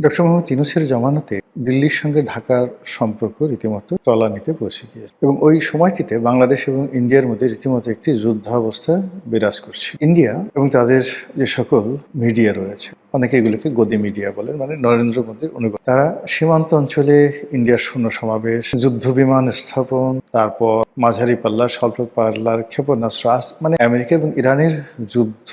Doctor Mohammad ইউনূসের জামানাতে দিল্লির সঙ্গে ঢাকার সম্পর্ক রীতিমতো তলানিতে পৌঁছে গিয়েছে এবং ওই সময়টিতে বাংলাদেশ এবং ইন্ডিয়ার মধ্যে রীতিমতো একটি যুদ্ধাবস্থা বিরাজ করছে। ইন্ডিয়া এবং তাদের যে সকল মিডিয়া রয়েছে, অনেকে এগুলোকে গদি মিডিয়া বলেন, মানে নরেন্দ্র মোদীর অনুগত, তারা সীমান্ত অঞ্চলে ইন্ডিয়ার সৈন্য সমাবেশ, যুদ্ধ বিমান স্থাপন, তারপর মাঝারি পাল্লা, স্বল্প পাল্লার ক্ষেপণাস্ত্র, মানে আমেরিকা এবং ইরানের যুদ্ধ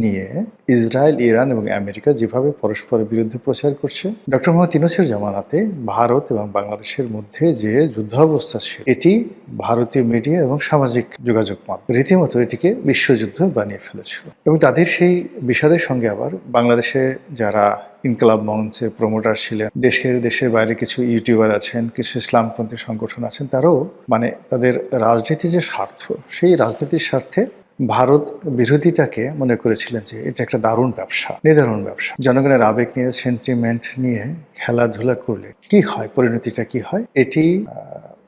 নিয়ে ইসরায়েল, ইরান এবং আমেরিকা যেভাবে পরস্পরের বিরুদ্ধে প্রচার করছে, ডক্টর মোহাম্মদ ইউনূসের জামানাতে ভারত এবং বাংলাদেশের মধ্যে যে যুদ্ধাবস্থা ছিল, এটি ভারতীয় মিডিয়া এবং সামাজিক যোগাযোগ মাধ্যম রীতিমতো এটিকে বিশ্বযুদ্ধ বানিয়ে ফেলেছিল। এবং তাদের সেই বিষাদের সঙ্গে আবার বাংলাদেশে যারা ইনকলাব মঞ্চে প্রমোটার ছিলেন, দেশের বাইরে কিছু ইউটিউবার আছেন, কিছু ইসলামপন্থী সংগঠন আছেন, তারাও মানে তাদের রাজনীতির যে স্বার্থ, সেই রাজনীতির স্বার্থে ভারত বিরোধিতাকে মনে করেছিলেন যে এটা একটা দারুণ ব্যবসা, নিদারুণ ব্যবসা। জনগণের আবেগ নিয়ে, সেন্টিমেন্ট নিয়ে খেলাধুলা করলে কি হয়, পরিণতিটা কি হয়, এটি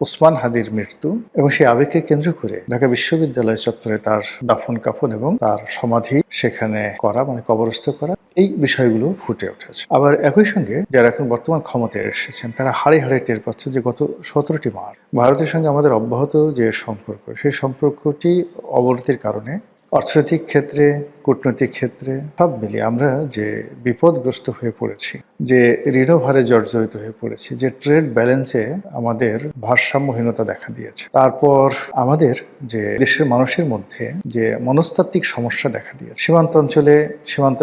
ওসমান হাদির মৃত্যু এবং সেই আবেগকে কেন্দ্র করে ঢাকা বিশ্ববিদ্যালয় চত্বরে তার দাফন কাফন এবং তার সমাধি সেখানে করা, মানে কবরস্থ করা, এই বিষয়গুলো ফুটে উঠেছে। আবার একই সঙ্গে যারা এখন বর্তমান ক্ষমতায় এসেছেন, তারা হাড়ে হাড়ে টের পাচ্ছে যে গত 17টি মাস ভারতের সঙ্গে আমাদের অব্যাহত যে সম্পর্ক, সেই সম্পর্কটি অবনতির কারণে অর্থনৈতিক ক্ষেত্রে, কূটনৈতিক ক্ষেত্রে সব মিলিয়ে আমরা যে বিপদগ্রস্ত হয়ে পড়েছি, যে ঋণভারে জর্জরিত হয়ে পড়েছি, যে ট্রেড ব্যালেন্সে আমাদের ভারসাম্যহীনতা দেখা দিয়েছে, তারপর আমাদের যে দেশের মানুষের মধ্যে যে মনস্তাত্ত্বিক সমস্যা দেখা দিয়েছে, সীমান্ত অঞ্চলে সীমান্ত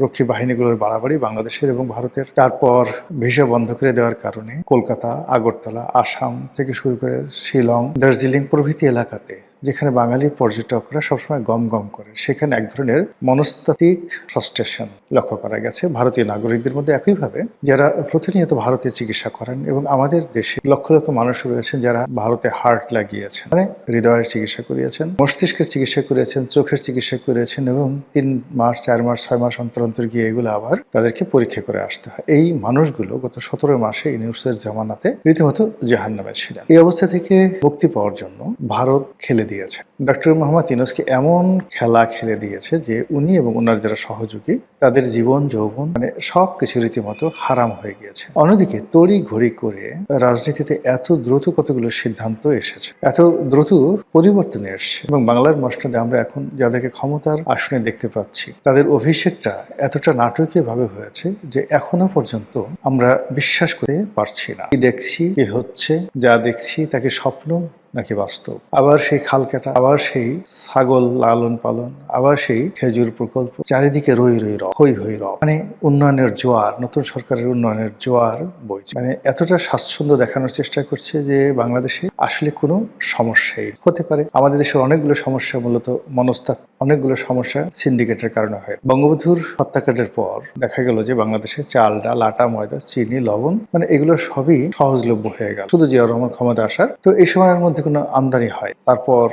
রক্ষী বাহিনীগুলোর বাড়াবাড়ি বাংলাদেশের এবং ভারতের, তারপর ভিসা বন্ধ করে দেওয়ার কারণে কলকাতা, আগরতলা, আসাম থেকে শুরু করে শিলং, দার্জিলিং প্রভৃতি এলাকাতে যেখানে বাঙালি পর্যটকরা সবসময় গম গম করে, সেখানে এক ধরনের মনস্তাত্ত্বিক ফ্রাস্ট্রেশন লক্ষ্য করা গেছে ভারতীয় নাগরিকদের মধ্যে। একইভাবে যারা প্রতিনিয়ত ভারতে চিকিৎসা করেন, এবং আমাদের দেশে লক্ষ লক্ষ মানুষ রয়েছেন যারা ভারতে হার্ট লাগিয়েছেন, মানে হৃদয়ের চিকিৎসা করিয়েছেন, মস্তিষ্কের চিকিৎসা করিয়েছেন, চোখের চিকিৎসা করিয়েছেন, এবং 3 মাস, 4 মাস, 6 মাস অন্তর অন্তর গিয়ে এগুলো আবার তাদেরকে পরীক্ষা করে আসতে হয়। এই মানুষগুলো গত 17 মাসে ইউনূসের জামানাতে রীতিমতো জাহান্নামে ছিলেন। এই অবস্থা থেকে মুক্তি পাওয়ার জন্য ভারত খেলে দিয়েছে, ডক্টর মোহাম্মদ ইউনূসকে এমন খেলা খেলে দিয়েছে যে উনি এবং ওনার যারা সহযোগী, তাদের জীবন যৌবন মানে সবকিছু রীতিমতো হারাম হয়ে গিয়েছে। অন্যদিকে তড়ি ঘড়ি করে রাজনীতিতে এত দ্রুত কতগুলো সিদ্ধান্ত এসেছে, এত দ্রুত পরিবর্তন এসছে, এবং বাংলার মসনদে আমরা এখন যাদেরকে ক্ষমতার আসনে দেখতে পাচ্ছি, তাদের অভিষেকটা এতটা নাটকীয় ভাবে হয়েছে যে এখনো পর্যন্ত আমরা বিশ্বাস করতে পারছি না। কি দেখছি, কি হচ্ছে, যা দেখছি তাকে স্বপ্ন নাকি বাস্তব। আবার সেই খাল কাটা, আবার সেই ছাগল লালন পালন, আবার সেই খেজুর প্রকল্প, চারিদিকে রই রই রব, হই হই রব, মানে উন্নয়নের জোয়ার, নতুন সরকারের উন্নয়নের জোয়ার বইছে। মানে এতটা স্বাচ্ছন্দ্য দেখানোর চেষ্টা করছে যে বাংলাদেশে আসলে কোনো সমস্যাই হতে পারে। আমাদের দেশের অনেকগুলো সমস্যা মূলত মনস্তাত্ত্বিক, অনেকগুলো সমস্যা সিন্ডিকেটের কারণে হয়। বঙ্গবন্ধুর হত্যাকাণ্ডের পর দেখা গেল যে বাংলাদেশে চাল, ডাল, আটা, ময়দা, চিনি, লবণ, মানে এগুলো সবই সহজলভ্য হয়ে গেল শুধু জিয়াউর রহমান ক্ষমতা আসার। তো এই সময়ের মধ্যে কোনো আমদানি হয়, তারপর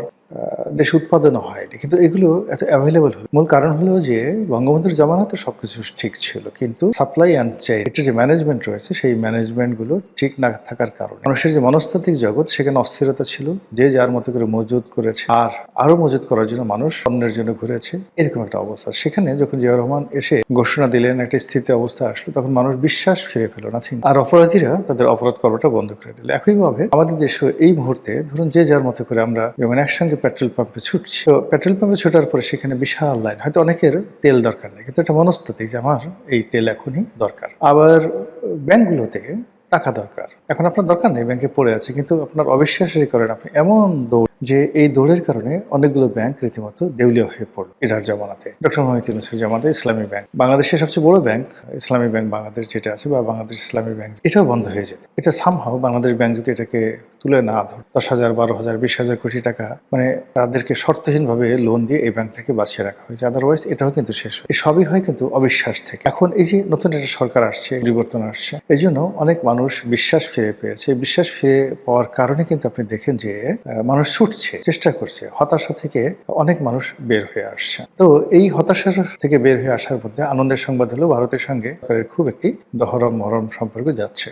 দেশে উৎপাদনও হয়নি, কিন্তু এগুলো এত অ্যাভেলেবল হলো। মূল কারণ হলো যে বঙ্গবন্ধুর জামানাতে সবকিছু ঠিক ছিল, কিন্তু সাপ্লাই অ্যান্ড চেইন, এটা যে ম্যানেজমেন্ট রয়েছে, সেই ম্যানেজমেন্টগুলো ঠিক না থাকার কারণে মানুষের যে মনস্তাত্ত্বিক জগৎ, সেখানে অস্থিরতা ছিল, যে যার মতো করে মজুদ করেছে, আর আরো মজুদ করার জন্য মানুষ অন্যের জন্য ঘুরেছে, এরকম একটা অবস্থা। সেখানে যখন জিয়াউর রহমান এসে ঘোষণা দিলেন, একটা স্থিতি অবস্থা আসলো, তখন মানুষ বিশ্বাস ফিরে পেল, নাথিং, আর অপরাধীরা তাদের অপরাধ করাটা বন্ধ করে দিল। একইভাবে আমাদের দেশে এই মুহূর্তে ধরুন যে যার মতো করে আমরা যেমন একসঙ্গে পেট্রোল পাম্পে ছুটছি, তো পেট্রোল পাম্পে ছোটার পরে সেখানে বিশাল লাইন, হয়তো অনেকের তেল দরকার নেই, কিন্তু এটা মনস্তাত্ত্বিক যে আমার এই তেল এখনই দরকার। আবার ব্যাংকগুলোতে টাকা দরকার, এখন আপনার দরকার নেই, ব্যাংকে পড়ে আছে, কিন্তু আপনার অবিশ্বাসই করেন আপনি এমন দৌড়, যে এই দৌড়ের কারণে অনেকগুলো ব্যাংক রীতিমতো দেউলিয়া হয়ে পড়লো এটার জামানাতে, ডক্টর মোহাম্মদ ইউনূসের জামানাতে। ইসলামী ব্যাংক, বাংলাদেশের সবচেয়ে বড় ব্যাংক ইসলামী ব্যাংক বাংলাদেশ যেটা আছে, বা বাংলাদেশ ইসলামী ব্যাংক, এটাও বন্ধ হয়ে যেত। এটা সামহাও বাংলাদেশ ব্যাংক যদি এটাকে তুলে না ধর, 10,000, 12,000, 20,000 কোটি টাকা মানে তাদেরকে শর্তহীনভাবে লোন দিয়ে এই ব্যাংকটাকে বাঁচিয়ে রাখা হয়েছে, আদারওয়াইজ এটাও কিন্তু শেষ হয়। এই সবই হয় কিন্তু অবিশ্বাস থেকে। এখন এই যে নতুন একটা সরকার আসছে, পরিবর্তন আসছে, এই জন্য অনেক মানুষ বিশ্বাস ফিরে পেয়েছে। বিশ্বাস ফিরে পাওয়ার কারণে কিন্তু আপনি দেখেন যে মানুষ ছুটছে, চেষ্টা করছে, হতাশা থেকে অনেক মানুষ বের হয়ে আসছে। তো এই হতাশার থেকে বের হয়ে আসার মধ্যে আনন্দের সংবাদ হলো ভারতের সঙ্গে খুব একটি দহরম মহরম সম্পর্ক যাচ্ছে।